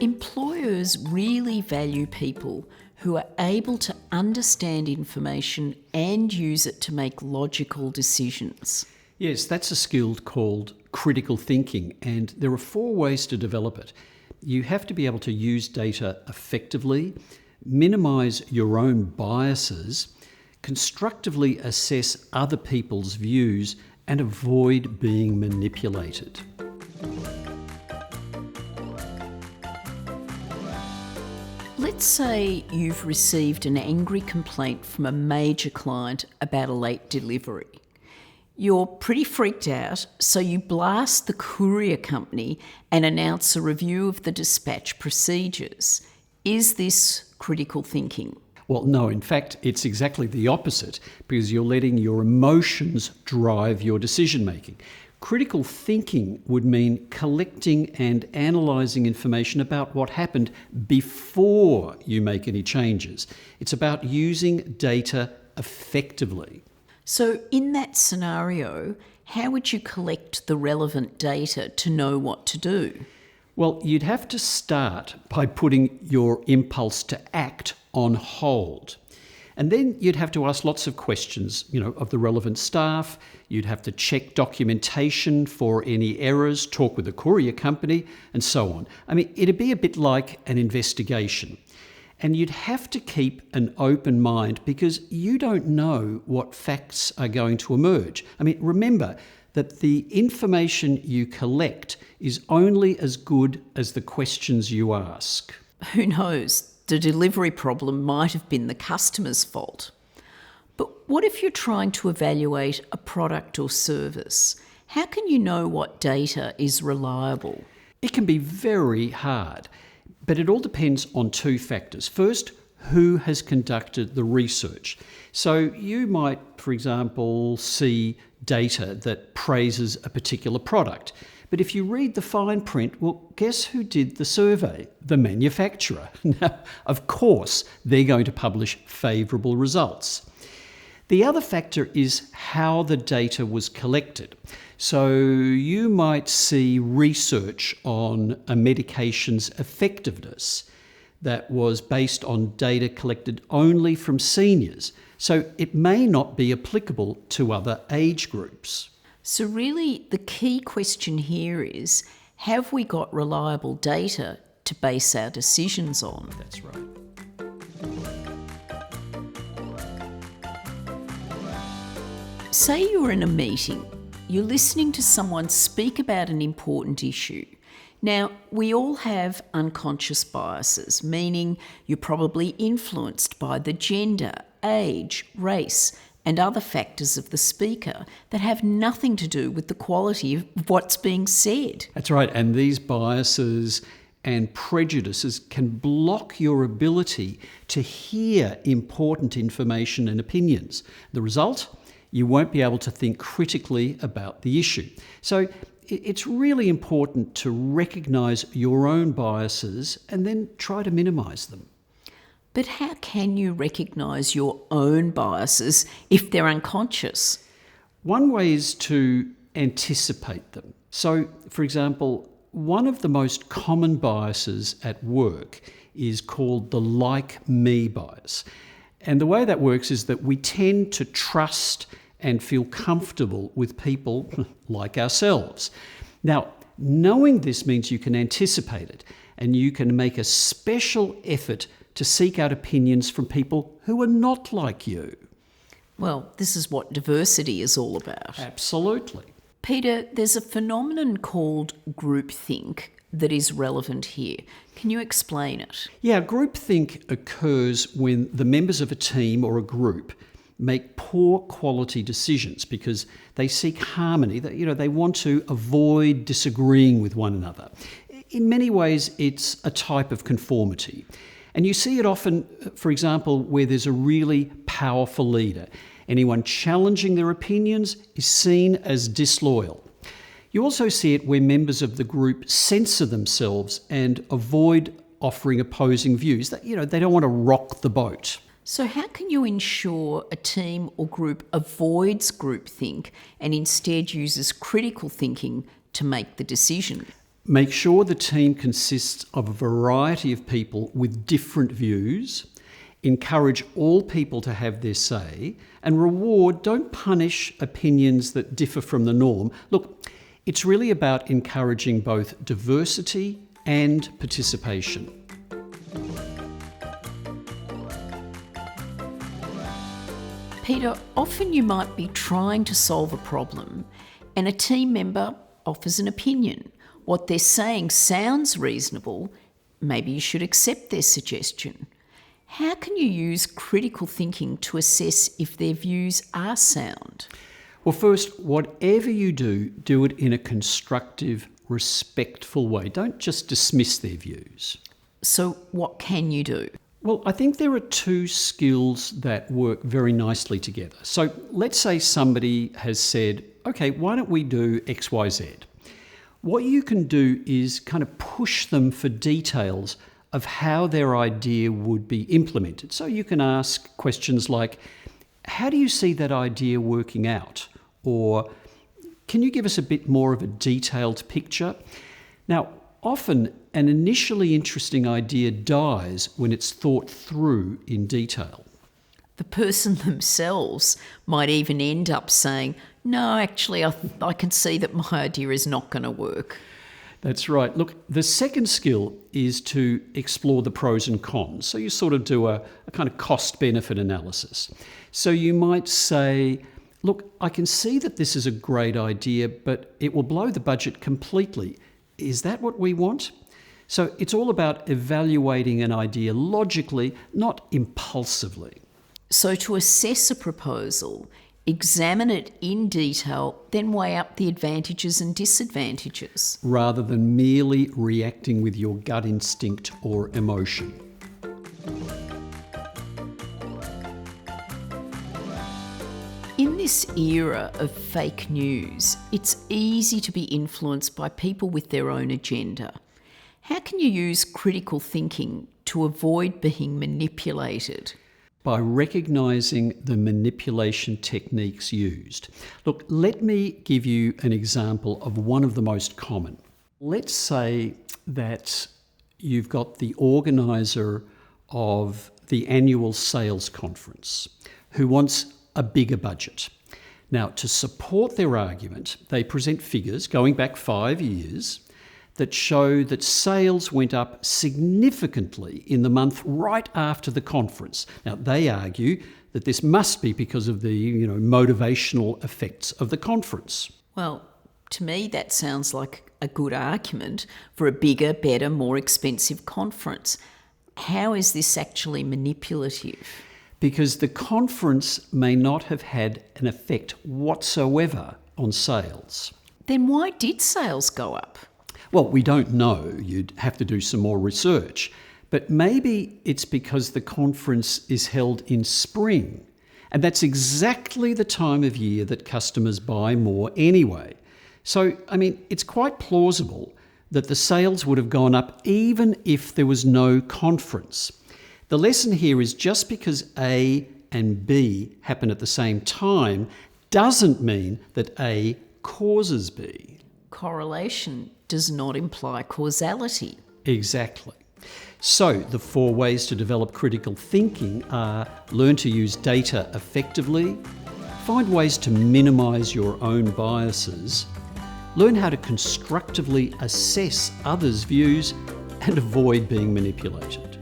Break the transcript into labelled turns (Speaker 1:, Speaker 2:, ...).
Speaker 1: Employers really value people who are able to understand information and use it to make logical decisions.
Speaker 2: Yes, that's a skill called critical thinking, and there are 4 ways to develop it. You have to be able to use data effectively, minimise your own biases, constructively assess other people's views, and avoid being manipulated.
Speaker 1: Let's say you've received an angry complaint from a major client about a late delivery. You're pretty freaked out, so you blast the courier company and announce a review of the dispatch procedures. Is this critical thinking?
Speaker 2: Well, no, in fact, it's exactly the opposite, because you're letting your emotions drive your decision making. Critical thinking would mean collecting and analysing information about what happened before you make any changes. It's about using data effectively.
Speaker 1: So in that scenario, how would you collect the relevant data to know what to do?
Speaker 2: Well, you'd have to start by putting your impulse to act on hold. And then you'd have to ask lots of questions, of the relevant staff. You'd have to check documentation for any errors, talk with the courier company, and so on. I mean, it'd be a bit like an investigation. And you'd have to keep an open mind because you don't know what facts are going to emerge. I mean, remember that the information you collect is only as good as the questions you ask.
Speaker 1: Who knows? The delivery problem might have been the customer's fault. But what if you're trying to evaluate a product or service? How can you know what data is reliable?
Speaker 2: It can be very hard, but it all depends on 2 factors. First, who has conducted the research? So you might, for example, see data that praises a particular product. But if you read the fine print, well, guess who did the survey? The manufacturer. Now, of course, they're going to publish favourable results. The other factor is how the data was collected. So you might see research on a medication's effectiveness that was based on data collected only from seniors. So it may not be applicable to other age groups.
Speaker 1: So really, the key question here is, have we got reliable data to base our decisions on?
Speaker 2: That's right.
Speaker 1: Say you're in a meeting. You're listening to someone speak about an important issue. Now, we all have unconscious biases, meaning you're probably influenced by the gender, age, race, and other factors of the speaker that have nothing to do with the quality of what's being said.
Speaker 2: That's right, and these biases and prejudices can block your ability to hear important information and opinions. The result? You won't be able to think critically about the issue. So it's really important to recognise your own biases and then try to minimise them.
Speaker 1: But how can you recognise your own biases if they're unconscious?
Speaker 2: One way is to anticipate them. So, for example, one of the most common biases at work is called the like me bias. And the way that works is that we tend to trust and feel comfortable with people like ourselves. Now, knowing this means you can anticipate it and you can make a special effort to seek out opinions from people who are not like you.
Speaker 1: Well, this is what diversity is all about.
Speaker 2: Absolutely.
Speaker 1: Peter, there's a phenomenon called groupthink that is relevant here. Can you explain it?
Speaker 2: Yeah, groupthink occurs when the members of a team or a group make poor quality decisions because they seek harmony. They want to avoid disagreeing with one another. In many ways, it's a type of conformity. And you see it often, for example, where there's a really powerful leader. Anyone challenging their opinions is seen as disloyal. You also see it where members of the group censor themselves and avoid offering opposing views. They don't want to rock the boat.
Speaker 1: So how can you ensure a team or group avoids groupthink and instead uses critical thinking to make the decision?
Speaker 2: Make sure the team consists of a variety of people with different views. Encourage all people to have their say, and reward, don't punish opinions that differ from the norm. Look, it's really about encouraging both diversity and participation.
Speaker 1: Peter, often you might be trying to solve a problem and a team member offers an opinion. What they're saying sounds reasonable. Maybe you should accept their suggestion. How can you use critical thinking to assess if their views are sound?
Speaker 2: Well, first, whatever you do, do it in a constructive, respectful way. Don't just dismiss their views.
Speaker 1: So what can you do?
Speaker 2: Well, I think there are two skills that work very nicely together. So let's say somebody has said, okay, why don't we do X, Y, Z? What you can do is kind of push them for details of how their idea would be implemented. So you can ask questions like, how do you see that idea working out? Or can you give us a bit more of a detailed picture? Now, often an initially interesting idea dies when it's thought through in detail.
Speaker 1: The person themselves might even end up saying, no, actually, I can see that my idea is not going to work.
Speaker 2: That's right. Look, the second skill is to explore the pros and cons. So you sort of do a kind of cost-benefit analysis. So you might say, look, I can see that this is a great idea, but it will blow the budget completely. Is that what we want? So it's all about evaluating an idea logically, not impulsively.
Speaker 1: So to assess a proposal, examine it in detail, then weigh up the advantages and disadvantages.
Speaker 2: Rather than merely reacting with your gut instinct or emotion.
Speaker 1: In this era of fake news, it's easy to be influenced by people with their own agenda. How can you use critical thinking to avoid being manipulated?
Speaker 2: By recognising the manipulation techniques used. Look, let me give you an example of one of the most common. Let's say that you've got the organiser of the annual sales conference who wants a bigger budget. Now, to support their argument, they present figures going back 5 years that show that sales went up significantly in the month right after the conference. Now, they argue that this must be because of the motivational effects of the conference.
Speaker 1: Well, to me, that sounds like a good argument for a bigger, better, more expensive conference. How is this actually manipulative?
Speaker 2: Because the conference may not have had an effect whatsoever on sales.
Speaker 1: Then why did sales go up?
Speaker 2: Well, we don't know. You'd have to do some more research. But maybe it's because the conference is held in spring. And that's exactly the time of year that customers buy more anyway. So, it's quite plausible that the sales would have gone up even if there was no conference. The lesson here is just because A and B happen at the same time doesn't mean that A causes B.
Speaker 1: Correlation does not imply causality.
Speaker 2: Exactly. So the 4 ways to develop critical thinking are: learn to use data effectively, find ways to minimise your own biases, learn how to constructively assess others' views, and avoid being manipulated.